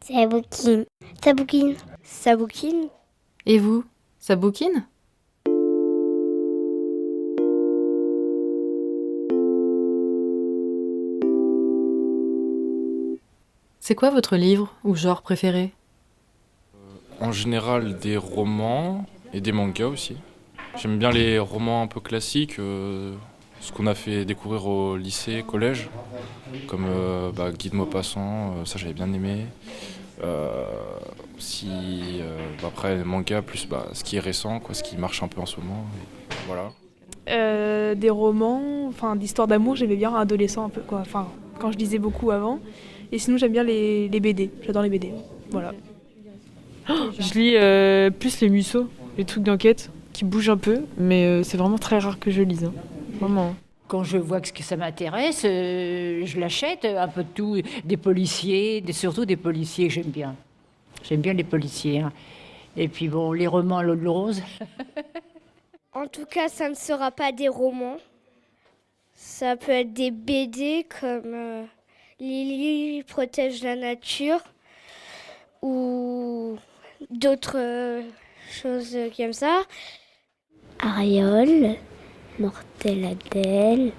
Ça bouquine. Ça bouquine. Ça bouquine. Et vous, ça bouquine ? C'est quoi votre livre ou genre préféré ? En général, des romans et des mangas aussi. J'aime bien les romans un peu classiques, ce qu'on a fait découvrir au lycée, collège, comme Guy de Maupassant, ça j'avais bien aimé. Aussi, après les mangas, plus ce qui est récent, quoi, ce qui marche un peu en ce moment. Et voilà. Des romans, d'histoire d'amour, j'aimais bien adolescent un peu, quoi. Quand je lisais beaucoup avant. Et sinon, j'aime bien les BD. J'adore les BD. Voilà. Je lis plus les Musso, les trucs d'enquête qui bougent un peu, mais c'est vraiment très rare que je lise. Hein. Vraiment. Quand je vois que ça m'intéresse, je l'achète, un peu de tout, des policiers, surtout des policiers, j'aime bien. J'aime bien les policiers. Hein. Et puis bon, les romans à l'eau de rose. En tout cas, ça ne sera pas des romans. Ça peut être des BD comme Lily protège la nature ou d'autres choses comme ça. Ariole, Mortel Adèle,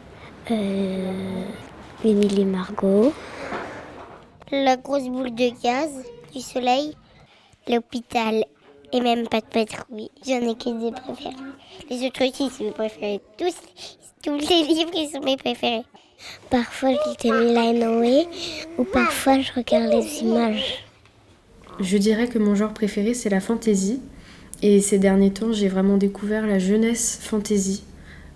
Émilie Margot. La grosse boule de gaz, du soleil, l'hôpital et même pas de patrouille. J'en ai que des préférés. Les autres aussi, c'est mes préférés. Tous les livres, ils sont mes préférés. Parfois, je lis Camilla et Noé ou parfois, je regarde les images. Je dirais que mon genre préféré, c'est la fantasy. Et ces derniers temps, j'ai vraiment découvert la jeunesse fantasy,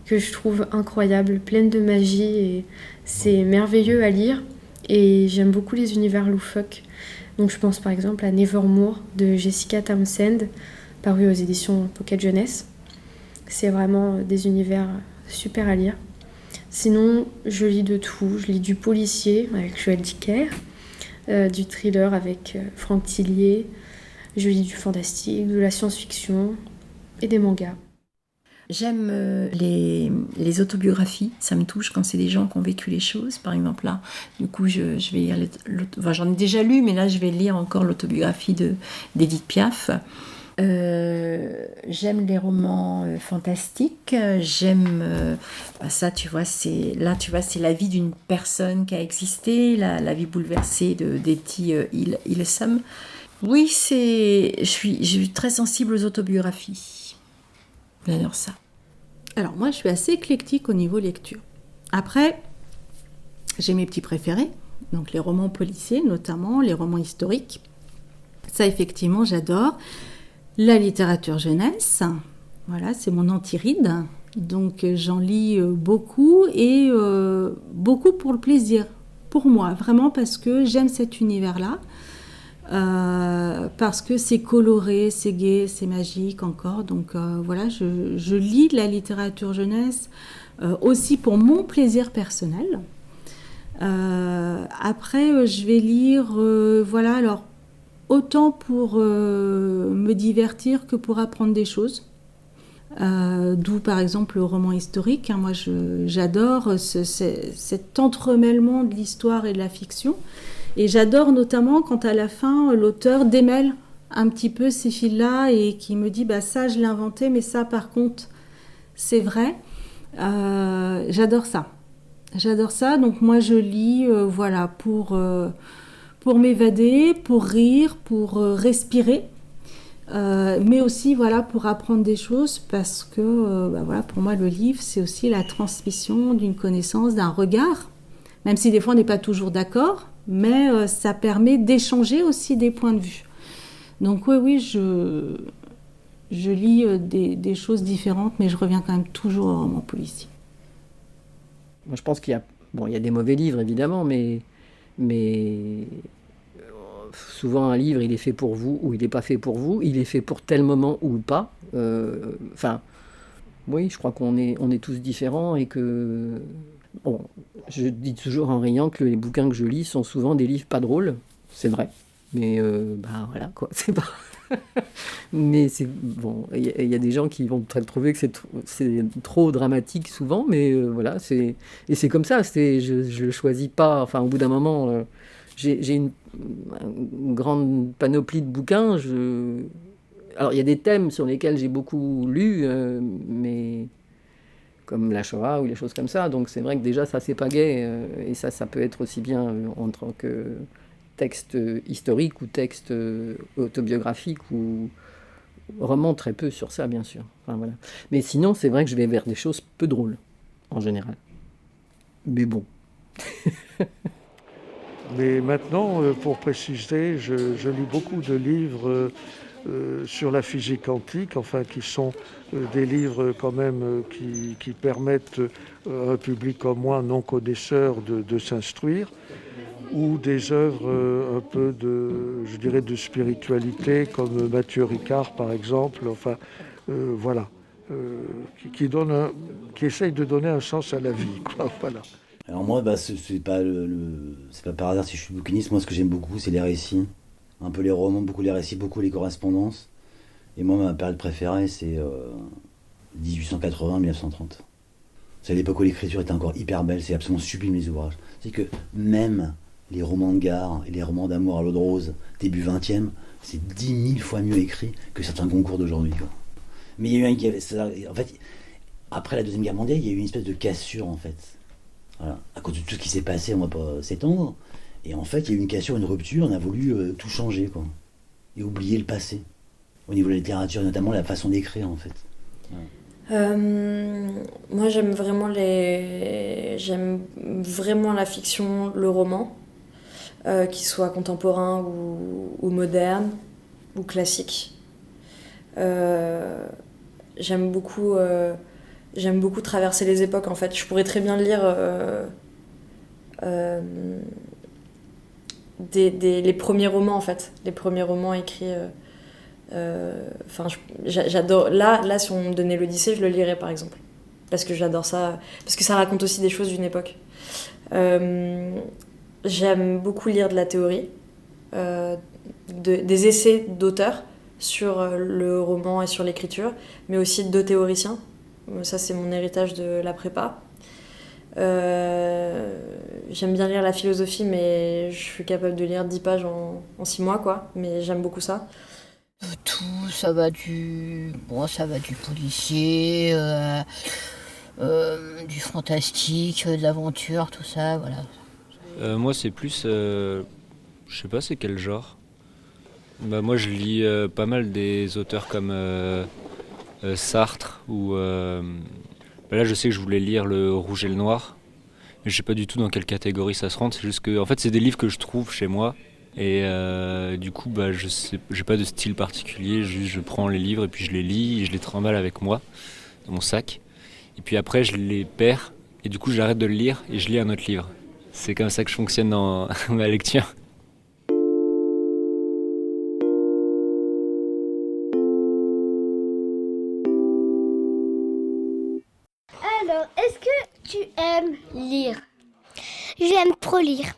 que je trouve incroyable, pleine de magie. Et c'est merveilleux à lire. Et j'aime beaucoup les univers loufoques. Donc je pense par exemple à Nevermore de Jessica Townsend, paru aux éditions Pocket Jeunesse. C'est vraiment des univers super à lire. Sinon, je lis de tout. Je lis du policier avec Joël Dicker, du thriller avec Franck Tillier. Je lis du fantastique, de la science-fiction et des mangas. J'aime les autobiographies, ça me touche quand c'est des gens qui ont vécu les choses. Par exemple là, du coup je vais lire, j'en ai déjà lu, mais là je vais lire encore l'autobiographie d'Edith Piaf. J'aime les romans fantastiques. J'aime ça, tu vois, c'est la vie d'une personne qui a existé, la vie bouleversée d'Etty Hillesum. Oui, je suis très sensible aux autobiographies. J'adore ça. Alors moi, je suis assez éclectique au niveau lecture. Après, j'ai mes petits préférés, donc les romans policiers, notamment les romans historiques. Ça, effectivement, j'adore. La littérature jeunesse, voilà, c'est mon anti-ride. Donc j'en lis beaucoup et beaucoup pour le plaisir, pour moi, vraiment parce que j'aime cet univers-là. Parce que c'est coloré, c'est gai, c'est magique encore. Donc voilà, je lis de la littérature jeunesse aussi pour mon plaisir personnel. Après, je vais lire, voilà, alors autant pour me divertir que pour apprendre des choses. D'où par exemple le roman historique. Hein, moi, j'adore cet entremêlement de l'histoire et de la fiction. Et j'adore notamment quand à la fin, l'auteur démêle un petit peu ces fils-là et qui me dit ça, je l'ai inventé, mais ça, par contre, c'est vrai. J'adore ça. J'adore ça. Donc moi, je lis voilà, pour m'évader, pour rire, pour respirer. Mais aussi voilà, pour apprendre des choses parce que voilà, pour moi, le livre, c'est aussi la transmission d'une connaissance, d'un regard. Même si des fois, on n'est pas toujours d'accord. Mais ça permet d'échanger aussi des points de vue. Donc oui, je lis des choses différentes, mais je reviens quand même toujours au roman policier. Moi, je pense qu'il y a des mauvais livres, évidemment, mais souvent un livre, il est fait pour vous ou il n'est pas fait pour vous. Il est fait pour tel moment ou pas. Oui, je crois qu'on est tous différents et que... Bon, je dis toujours en riant que les bouquins que je lis sont souvent des livres pas drôles, c'est vrai. Mais voilà quoi, c'est pas. Mais c'est bon. Il y a des gens qui vont peut-être trouver que c'est trop dramatique souvent, mais voilà, c'est comme ça. Je choisis pas. Enfin, au bout d'un moment, j'ai une grande panoplie de bouquins. Alors, il y a des thèmes sur lesquels j'ai beaucoup lu, mais comme la Shoah ou les choses comme ça. Donc, c'est vrai que déjà, ça, c'est pas gai. Et ça peut être aussi bien en tant que texte historique ou texte autobiographique ou roman, très peu sur ça, bien sûr. Enfin, voilà. Mais sinon, c'est vrai que je vais vers des choses peu drôles, en général. Mais bon. Mais maintenant, pour préciser, je lis beaucoup de livres sur la physique quantique, enfin qui sont des livres quand même qui permettent à un public comme moi, non connaisseur, de s'instruire, ou des œuvres un peu de spiritualité, comme Mathieu Ricard par exemple, enfin voilà, qui essayent de donner un sens à la vie, quoi, voilà. Alors moi, c'est pas par hasard si je suis bouquiniste. Moi, ce que j'aime beaucoup, c'est les récits. Un peu les romans, beaucoup les récits, beaucoup les correspondances. Et moi, ma période préférée, c'est 1880-1930. C'est l'époque où l'écriture était encore hyper belle. C'est absolument sublime, les ouvrages. C'est que même les romans de gare et les romans d'amour à l'eau de rose, début 20e, c'est 10 000 fois mieux écrit que certains concours d'aujourd'hui, quoi. Mais il y a eu en fait, après la Deuxième Guerre mondiale, il y a eu une espèce de cassure, en fait. Voilà. À cause de tout ce qui s'est passé, on va pas s'étendre. Et en fait, il y a eu une cassure, une rupture, on a voulu tout changer, quoi. Et oublier le passé. Au niveau de la littérature, notamment la façon d'écrire, en fait. Ouais. Moi, j'aime vraiment la fiction, le roman, qu'il soit contemporain ou moderne, ou classique. J'aime beaucoup traverser les époques, en fait. Je pourrais très bien lire les premiers romans, en fait. Les premiers romans écrits... j'adore... Là, si on me donnait l'Odyssée, je le lirais, par exemple. Parce que j'adore ça. Parce que ça raconte aussi des choses d'une époque. J'aime beaucoup lire de la théorie. Des essais d'auteurs sur le roman et sur l'écriture, mais aussi de théoriciens. Ça, c'est mon héritage de la prépa. J'aime bien lire la philosophie, mais je suis capable de lire 10 pages en 6 mois, quoi. Mais j'aime beaucoup ça. Tout, ça va du policier, du fantastique, de l'aventure, tout ça, voilà. Moi, c'est plus... je sais pas c'est quel genre. Moi, je lis pas mal des auteurs comme... Sartre ou là je sais que je voulais lire Le Rouge et le Noir, mais je sais pas du tout dans quelle catégorie ça se rentre. C'est juste que en fait c'est des livres que je trouve chez moi et du coup je sais, j'ai pas de style particulier, juste je prends les livres et puis je les lis et je les trimballe avec moi dans mon sac et puis après je les perds et du coup j'arrête de le lire et je lis un autre livre. C'est comme ça que je fonctionne dans ma lecture. Alors, est-ce que tu aimes lire? J'aime trop lire.